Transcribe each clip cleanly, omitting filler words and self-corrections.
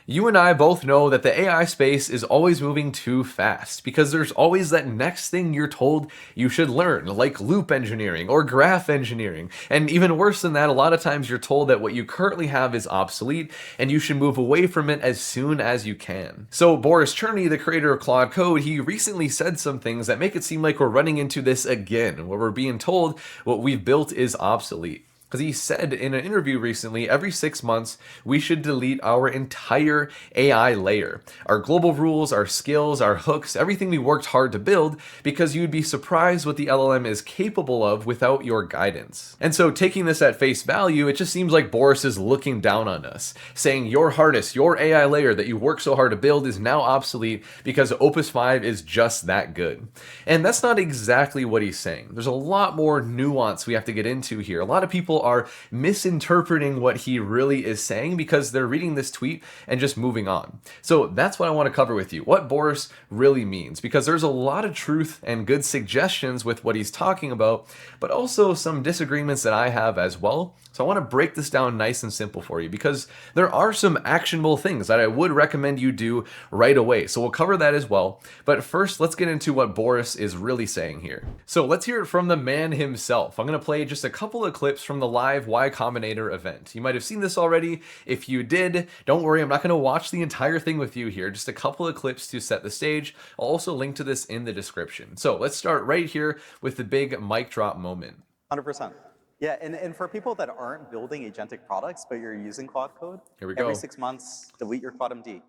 You and I both know that the AI space is always moving too fast because there's always that next thing you're told you should learn, like loop engineering or graph engineering. And even worse than that, a lot of times you're told that what you currently have is obsolete and you should move away from it as soon as you can. So Boris Cherny, the creator of Claude Code, he recently said some things that make it seem like we're running into this again, where we're being told what we've built is obsolete. Because he said in an interview recently, every 6 months, we should delete our entire AI layer. Our global rules, our skills, our hooks, everything we worked hard to build, because you'd be surprised what the LLM is capable of without your guidance. And so taking this at face value, it just seems like Boris is looking down on us, saying your harness, your AI layer that you worked so hard to build is now obsolete because Opus 5 is just that good. And that's not exactly what he's saying. There's a lot more nuance we have to get into here. A lot of people are misinterpreting what he really is saying because they're reading this tweet and just moving on. So that's what I want to cover with you, what Boris really means, because there's a lot of truth and good suggestions with what he's talking about, but also some disagreements that I have as well. So I want to break this down nice and simple for you because there are some actionable things that I would recommend you do right away. So we'll cover that as well. But first, let's get into what Boris is really saying here. So let's hear it from the man himself. I'm going to play just a couple of clips from the live Y Combinator event. You might have seen this already. If you did, don't worry, I'm not going to watch the entire thing with you here. Just a couple of clips to set the stage. I'll also link to this in the description. So let's start right here with the big mic drop moment. 100%. Yeah, and for people that aren't building agentic products, but you're using Claude Code, Here we go. every 6 months, delete your CLAUDE.md,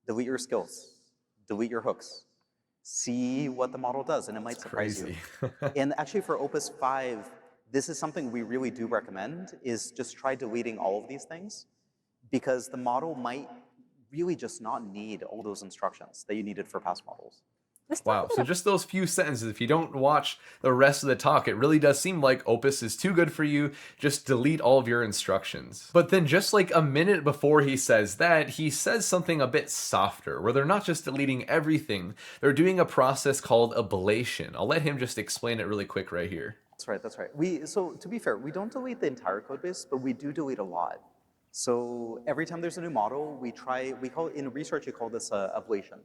delete your skills, delete your hooks, see what the model does, and it might surprise you. And actually for Opus 5, this is something we really do recommend, is just try deleting all of these things, because the model might really just not need all those instructions that you needed for past models. Wow, so just those few sentences, if you don't watch the rest of the talk, it really does seem like Opus is too good for you. Just delete all of your instructions. But then just like a minute before he says that, he says something a bit softer, where they're not just deleting everything, they're doing a process called ablation. I'll let him just explain it really quick right here. That's right. So to be fair, we don't delete the entire code base, but we do delete a lot. So every time there's a new model, we call it, in research, you call this ablation.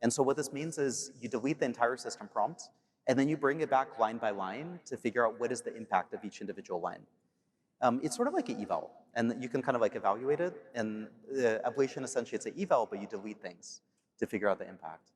And so what this means is you delete the entire system prompt, and then you bring it back line by line to figure out what is the impact of each individual line. It's sort of like an eval, and you can kind of like evaluate it. And ablation, essentially, it's an eval, but you delete things to figure out the impact.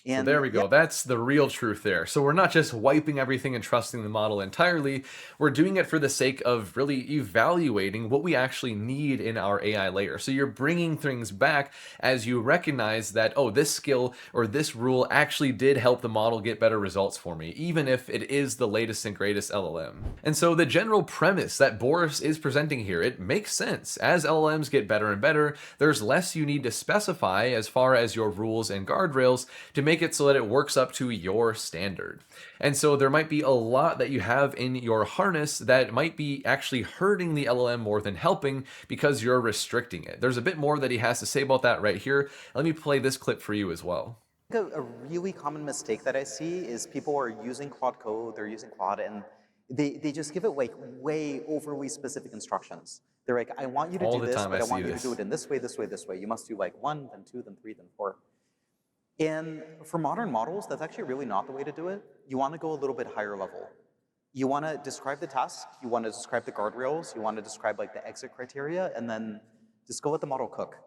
So there we go. That's the real truth there. So we're not just wiping everything and trusting the model entirely. We're doing it for the sake of really evaluating what we actually need in our AI layer. So you're bringing things back as you recognize that, oh, this skill or this rule actually did help the model get better results for me, even if it is the latest and greatest LLM. And so the general premise that Boris is presenting here, it makes sense. As LLMs get better and better, there's less you need to specify as far as your rules and guardrails to make it so that it works up to your standard. And so there might be a lot that you have in your harness that might be actually hurting the LLM more than helping because you're restricting it. There's a bit more that he has to say about that right here. Let me play this clip for you as well. A really common mistake that I see is people are using Claude Code, they're using Claude, and they just give it like way overly specific instructions. They're like, I want you to do this, but I want you to do it in this way, this way, this way. You must do like 1, then 2, then 3, then 4. And for modern models, that's actually really not the way to do it. You want to go a little bit higher level. You want to describe the task, you want to describe the guardrails, you want to describe like the exit criteria, and then just go let the model cook.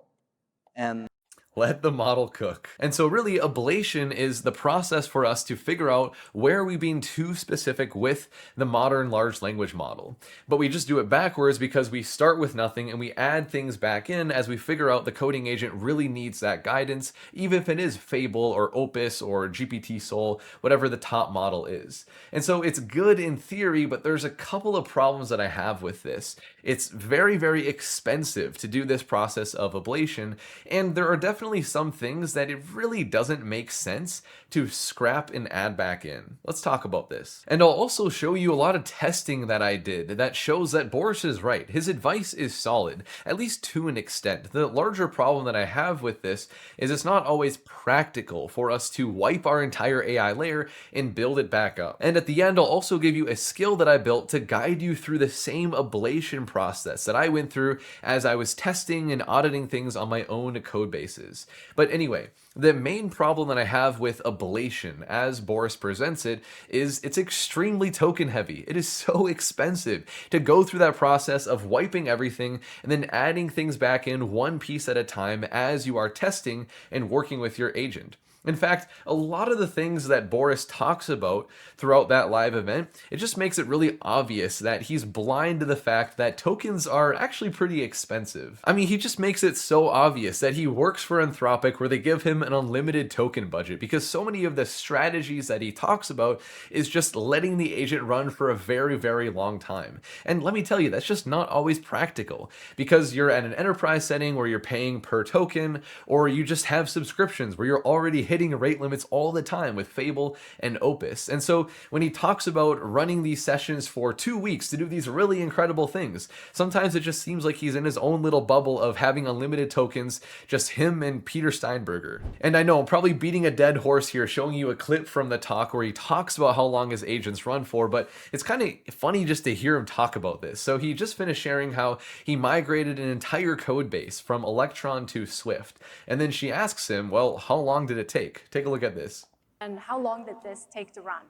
And let the model cook. And so really, ablation is the process for us to figure out where are we being too specific with the modern large language model. But we just do it backwards because we start with nothing and we add things back in as we figure out the coding agent really needs that guidance, even if it is Fable or Opus or GPT Soul, whatever the top model is. And so it's good in theory, but there's a couple of problems that I have with this. It's very, very expensive to do this process of ablation, and there are definitely definitely some things that it really doesn't make sense to scrap and add back in. Let's talk about this. And I'll also show you a lot of testing that I did that shows that Boris is right. His advice is solid, at least to an extent. The larger problem that I have with this is it's not always practical for us to wipe our entire AI layer and build it back up. And at the end, I'll also give you a skill that I built to guide you through the same ablation process that I went through as I was testing and auditing things on my own code bases. But anyway, the main problem that I have with ablation, as Boris presents it, is it's extremely token heavy. It is so expensive to go through that process of wiping everything and then adding things back in one piece at a time as you are testing and working with your agent. In fact, a lot of the things that Boris talks about throughout that live event, it just makes it really obvious that he's blind to the fact that tokens are actually pretty expensive. I mean, he just makes it so obvious that he works for Anthropic where they give him an unlimited token budget, because so many of the strategies that he talks about is just letting the agent run for a very, very long time. And let me tell you, that's just not always practical, because you're at an enterprise setting where you're paying per token, or you just have subscriptions where you're already hitting rate limits all the time with Fable and Opus. And so when he talks about running these sessions for 2 weeks to do these really incredible things, sometimes it just seems like he's in his own little bubble of having unlimited tokens, just him and Peter Steinberger. And I know I'm probably beating a dead horse here, showing you a clip from the talk where he talks about how long his agents run for, but it's kind of funny just to hear him talk about this. So he just finished sharing how he migrated an entire code base from Electron to Swift. And then she asks him, well, how long did it take? Take a look at this. And how long did this take to run?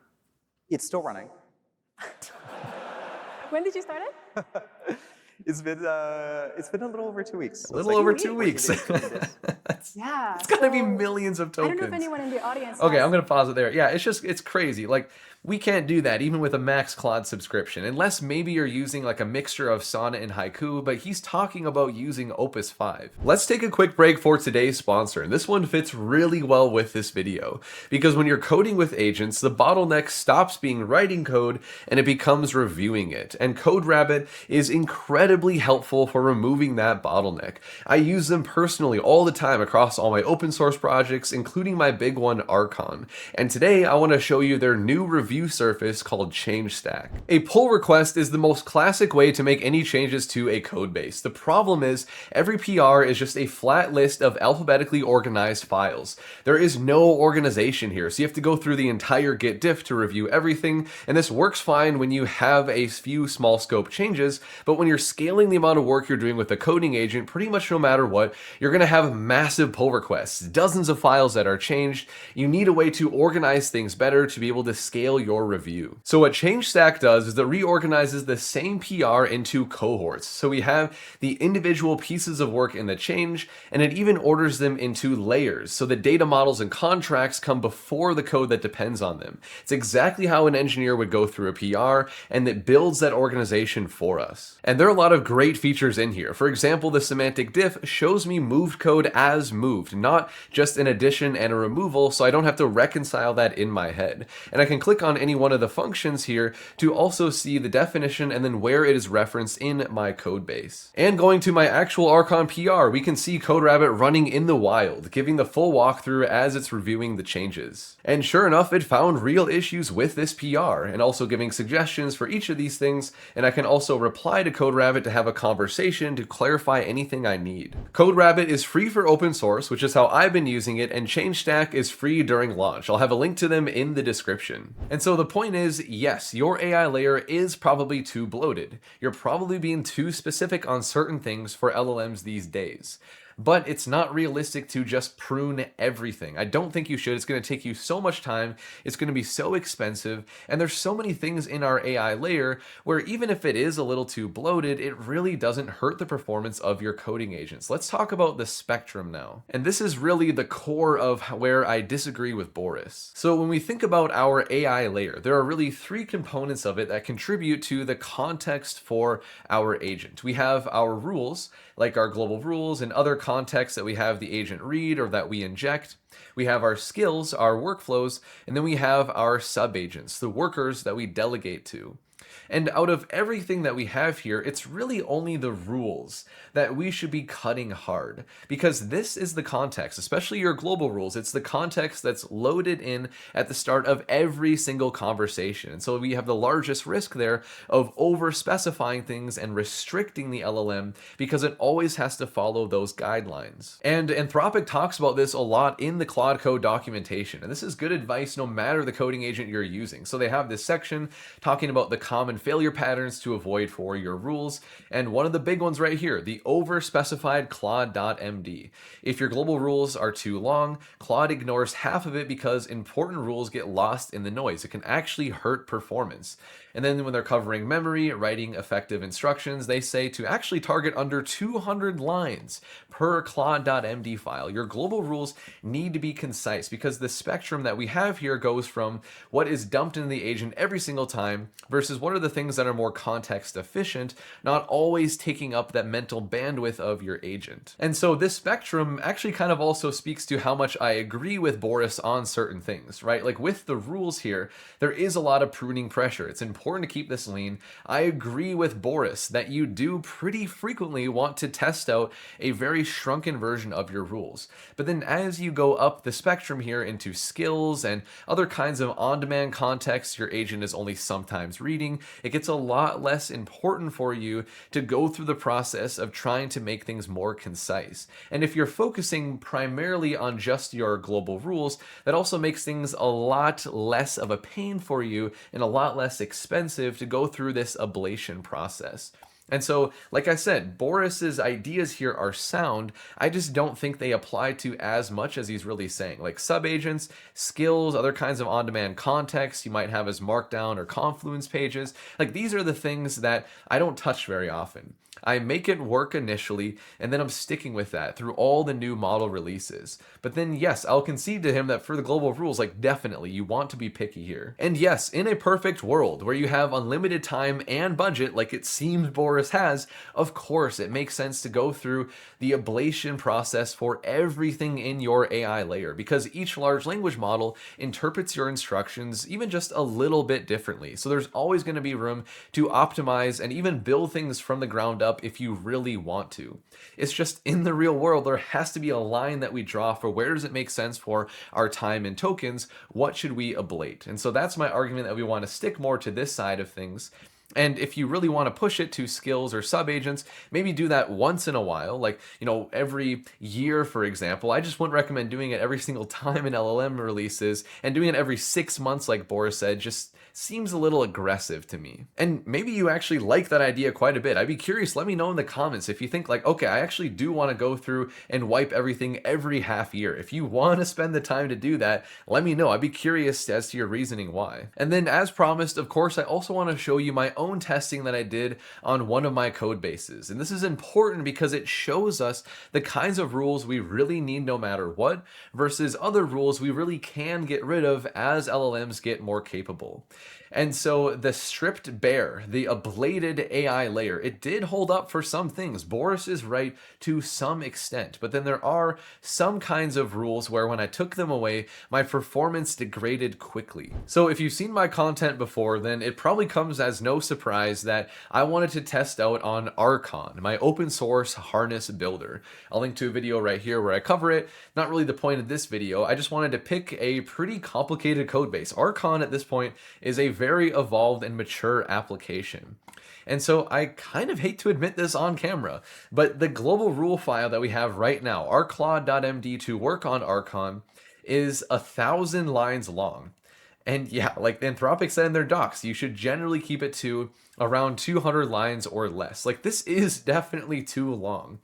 It's still running. When did you start it? It's been a little over 2 weeks. A little over 2 weeks. Yeah. It's gotta be millions of tokens. I don't know if anyone in the audience Okay, I'm gonna pause it there. Yeah, it's crazy. Like, we can't do that even with a max Claude subscription, unless maybe you're using like a mixture of Sonnet and Haiku, but he's talking about using Opus 5. Let's take a quick break for today's sponsor, and this one fits really well with this video, because when you're coding with agents, the bottleneck stops being writing code and it becomes reviewing it, and CodeRabbit is incredibly helpful for removing that bottleneck. I use them personally all the time across all my open source projects, including my big one, Archon, and today I want to show you their new review surface called ChangeStack. A pull request is the most classic way to make any changes to a code base. The problem is every PR is just a flat list of alphabetically organized files. There is no organization here, so you have to go through the entire Git diff to review everything, and this works fine when you have a few small scope changes, but when you're scaling the amount of work you're doing with a coding agent, pretty much no matter what, you're going to have massive pull requests, dozens of files that are changed. You need a way to organize things better to be able to scale your review. So what ChangeStack does is it reorganizes the same PR into cohorts. So we have the individual pieces of work in the change, and it even orders them into layers. So the data models and contracts come before the code that depends on them. It's exactly how an engineer would go through a PR, and it builds that organization for us. And there are a lot of great features in here. For example, the semantic diff shows me moved code as moved, not just an addition and a removal, so I don't have to reconcile that in my head. And I can click on any one of the functions here to also see the definition and then where it is referenced in my code base. And going to my actual Archon PR, we can see CodeRabbit running in the wild, giving the full walkthrough as it's reviewing the changes. And sure enough, it found real issues with this PR and also giving suggestions for each of these things, and I can also reply to CodeRabbit to have a conversation to clarify anything I need. CodeRabbit is free for open source, which is how I've been using it, and ChangeStack is free during launch. I'll have a link to them in the description. And so the point is, yes, your AI layer is probably too bloated. You're probably being too specific on certain things for LLMs these days. But it's not realistic to just prune everything. I don't think you should. It's going to take you so much time. It's going to be so expensive. And there's so many things in our AI layer where even if it is a little too bloated, it really doesn't hurt the performance of your coding agents. Let's talk about the spectrum now. And this is really the core of where I disagree with Boris. So when we think about our AI layer, there are really three components of it that contribute to the context for our agent. We have our rules, like our global rules and other context that we have the agent read or that we inject. We have our skills, our workflows, and then we have our sub-agents, the workers that we delegate to. And out of everything that we have here, it's really only the rules that we should be cutting hard, because this is the context, especially your global rules. It's the context that's loaded in at the start of every single conversation. And so we have the largest risk there of over specifying things and restricting the LLM because it always has to follow those guidelines. And Anthropic talks about this a lot in the Claude Code documentation. And this is good advice no matter the coding agent you're using. So they have this section talking about the common failure patterns to avoid for your rules. And one of the big ones right here, the over-specified Claude.md. If your global rules are too long, Claude ignores half of it because important rules get lost in the noise. It can actually hurt performance. And then when they're covering memory, writing effective instructions, they say to actually target under 200 lines per Claude.md file. Your global rules need to be concise because the spectrum that we have here goes from what is dumped into the agent every single time versus what are the things that are more context efficient, not always taking up that mental bandwidth of your agent. And so this spectrum actually kind of also speaks to how much I agree with Boris on certain things, right? Like with the rules here, there is a lot of pruning pressure. It's important to keep this lean. I agree with Boris that you do pretty frequently want to test out a very shrunken version of your rules. But then as you go up the spectrum here into skills and other kinds of on-demand contexts your agent is only sometimes reading, it gets a lot less important for you to go through the process of trying to make things more concise. And if you're focusing primarily on just your global rules, that also makes things a lot less of a pain for you and a lot less expensive to go through this ablation process. And so, like I said, Boris's ideas here are sound. I just don't think they apply to as much as he's really saying. Like subagents, skills, other kinds of on-demand context you might have as Markdown or Confluence pages. Like these are the things that I don't touch very often. I make it work initially, and then I'm sticking with that through all the new model releases. But then yes, I'll concede to him that for the global rules, like definitely you want to be picky here. And yes, in a perfect world where you have unlimited time and budget, like it seems Boris has, of course it makes sense to go through the ablation process for everything in your AI layer, because each large language model interprets your instructions even just a little bit differently. So there's always going to be room to optimize and even build things from the ground up if you really want to. It's just in the real world, there has to be a line that we draw for where does it make sense for our time and tokens, what should we ablate? And so that's my argument that we want to stick more to this side of things. And if you really want to push it to skills or subagents, maybe do that once in a while, like, every year, for example. I just wouldn't recommend doing it every single time an LLM releases, and doing it every 6 months, like Boris said, just seems a little aggressive to me. And maybe you actually like that idea quite a bit. I'd be curious, let me know in the comments if you think like, okay, I actually do want to go through and wipe everything every half year. If you want to spend the time to do that, let me know. I'd be curious as to your reasoning why. And then as promised, of course, I also want to show you my own testing that I did on one of my code bases. And this is important because it shows us the kinds of rules we really need no matter what versus other rules we really can get rid of as LLMs get more capable. And so the stripped bare, the ablated AI layer, it did hold up for some things. Boris is right to some extent, but then there are some kinds of rules where when I took them away, my performance degraded quickly. So if you've seen my content before, then it probably comes as no surprise that I wanted to test out on Archon, my open source harness builder. I'll link to a video right here where I cover it. Not really the point of this video. I just wanted to pick a pretty complicated code base. Archon at this point is a very evolved and mature application. And so I kind of hate to admit this on camera, but the global rule file that we have right now, our Claude.md to work on Archon, is 1,000 lines long. And yeah, like Anthropic said in their docs, you should generally keep it to around 200 lines or less. Like this is definitely too long.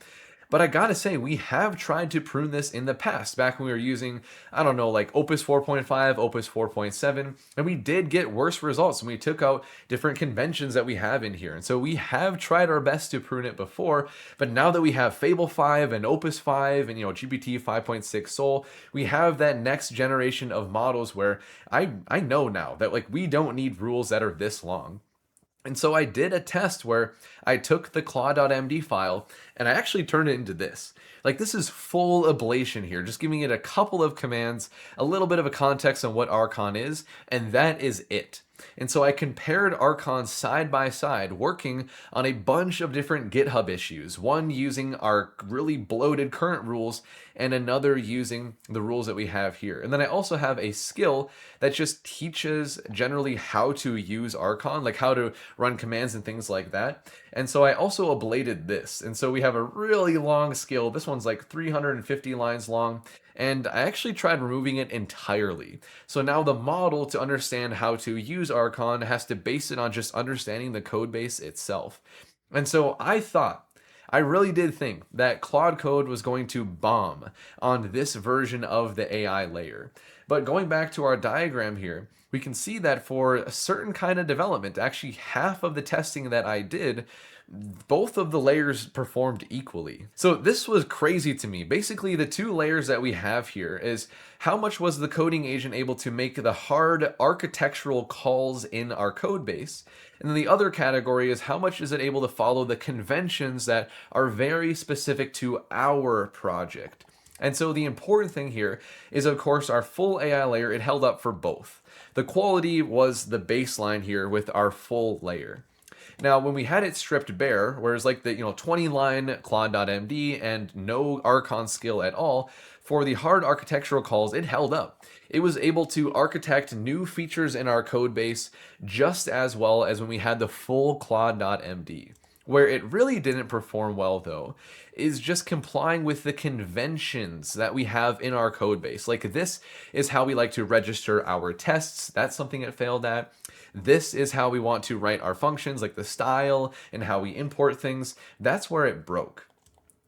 But I gotta say, we have tried to prune this in the past, back when we were using, I don't know, like Opus 4.5, Opus 4.7, and we did get worse results when we took out different conventions that we have in here. And so we have tried our best to prune it before, but now that we have Fable 5 and Opus 5 and, GPT 5.6 Sol, we have that next generation of models where I know now that like we don't need rules that are this long. And so I did a test where I took the Claude.md file and I actually turned it into this. Like this is full ablation here, just giving it a couple of commands, a little bit of a context on what Archon is, and that is it. And so I compared Archon side by side, working on a bunch of different GitHub issues, one using our really bloated current rules and another using the rules that we have here. And then I also have a skill that just teaches generally how to use Archon, like how to run commands and things like that. And so I also ablated this. And so we have a really long skill. This one's like 350 lines long. And I actually tried removing it entirely. So now the model, to understand how to use Archon, has to base it on just understanding the code base itself. And so I really did think that Claude Code was going to bomb on this version of the AI layer. But going back to our diagram here, we can see that for a certain kind of development, actually half of the testing that I did, both of the layers performed equally. So this was crazy to me. Basically, the two layers that we have here is how much was the coding agent able to make the hard architectural calls in our code base? And then the other category is how much is it able to follow the conventions that are very specific to our project. And so the important thing here is, of course, our full AI layer, it held up for both. The quality was the baseline here with our full layer. Now, when we had it stripped bare, whereas like the 20-line Claude.md and no Archon skill at all, for the hard architectural calls, it held up. It was able to architect new features in our code base just as well as when we had the full Claude.md. Where it really didn't perform well, though, is just complying with the conventions that we have in our code base. Like, this is how we like to register our tests. That's something it failed at. This is how we want to write our functions, like the style and how we import things. That's where it broke.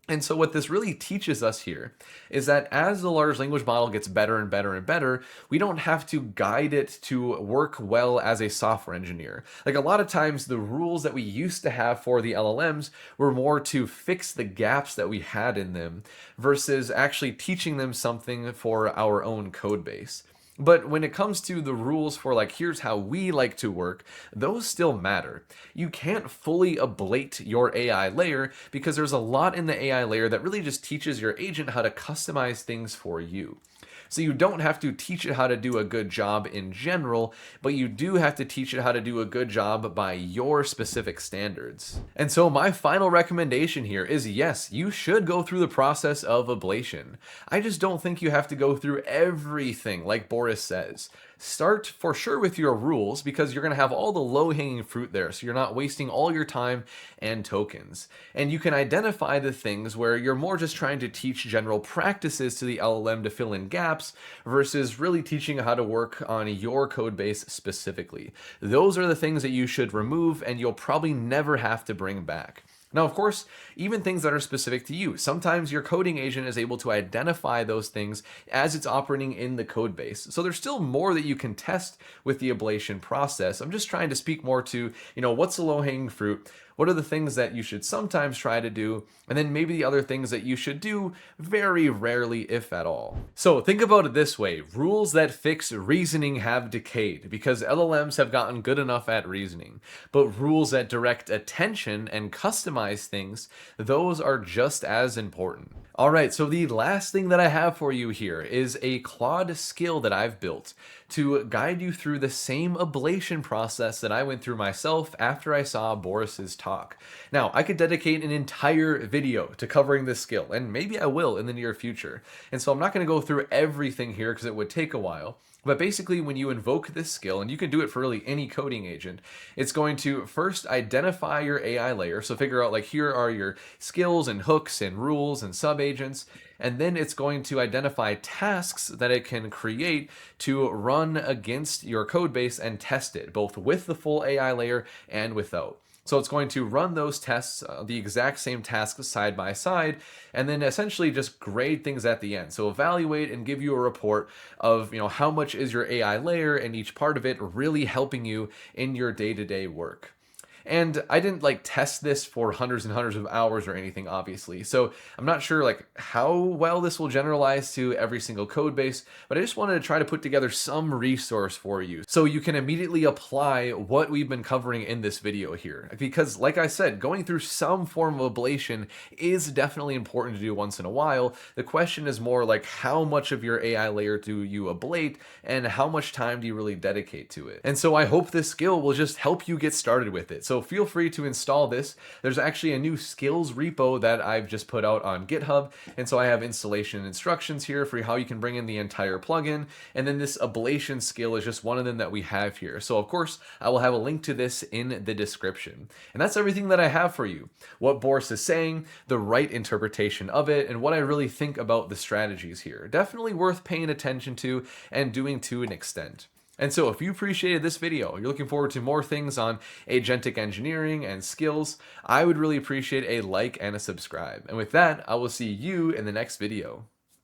And so what this really teaches us here is that as the large language model gets better and better and better, we don't have to guide it to work well as a software engineer. Like, a lot of times the rules that we used to have for the LLMs were more to fix the gaps that we had in them versus actually teaching them something for our own code base. But when it comes to the rules for like, here's how we like to work, those still matter. You can't fully ablate your AI layer because there's a lot in the AI layer that really just teaches your agent how to customize things for you. So you don't have to teach it how to do a good job in general, but you do have to teach it how to do a good job by your specific standards. And so my final recommendation here is, yes, you should go through the process of ablation. I just don't think you have to go through everything like Boris says. Start for sure with your rules because you're going to have all the low-hanging fruit there, so you're not wasting all your time and tokens. And you can identify the things where you're more just trying to teach general practices to the LLM to fill in gaps versus really teaching how to work on your code base specifically. Those are the things that you should remove and you'll probably never have to bring back. Now, of course, even things that are specific to you. Sometimes your coding agent is able to identify those things as it's operating in the code base. So there's still more that you can test with the ablation process. I'm just trying to speak more to, what's the low-hanging fruit? What are the things that you should sometimes try to do? And then maybe the other things that you should do very rarely, if at all. So think about it this way. Rules that fix reasoning have decayed because LLMs have gotten good enough at reasoning. But rules that direct attention and customize things, those are just as important. All right, so the last thing that I have for you here is a Claude skill that I've built to guide you through the same ablation process that I went through myself after I saw Boris's talk. Now, I could dedicate an entire video to covering this skill, and maybe I will in the near future. And so I'm not going to go through everything here because it would take a while. But basically, when you invoke this skill, and you can do it for really any coding agent, it's going to first identify your AI layer. So figure out, like, here are your skills and hooks and rules and subagents. And then it's going to identify tasks that it can create to run against your code base and test it, both with the full AI layer and without. So it's going to run those tests, the exact same tasks side by side, and then essentially just grade things at the end. So evaluate and give you a report of, how much is your AI layer and each part of it really helping you in your day-to-day work. And I didn't like test this for hundreds and hundreds of hours or anything, obviously. So I'm not sure like how well this will generalize to every single code base, but I just wanted to try to put together some resource for you so you can immediately apply what we've been covering in this video here. Because like I said, going through some form of ablation is definitely important to do once in a while. The question is more like how much of your AI layer do you ablate and how much time do you really dedicate to it. And so I hope this skill will just help you get started with it. So feel free to install this. There's actually a new skills repo that I've just put out on GitHub. And so I have installation instructions here for how you can bring in the entire plugin. And then this ablation skill is just one of them that we have here. So of course, I will have a link to this in the description. And that's everything that I have for you. What Boris is saying, the right interpretation of it, and what I really think about the strategies here. Definitely worth paying attention to and doing to an extent. And so if you appreciated this video, you're looking forward to more things on agentic engineering and skills, I would really appreciate a like and a subscribe. And with that, I will see you in the next video.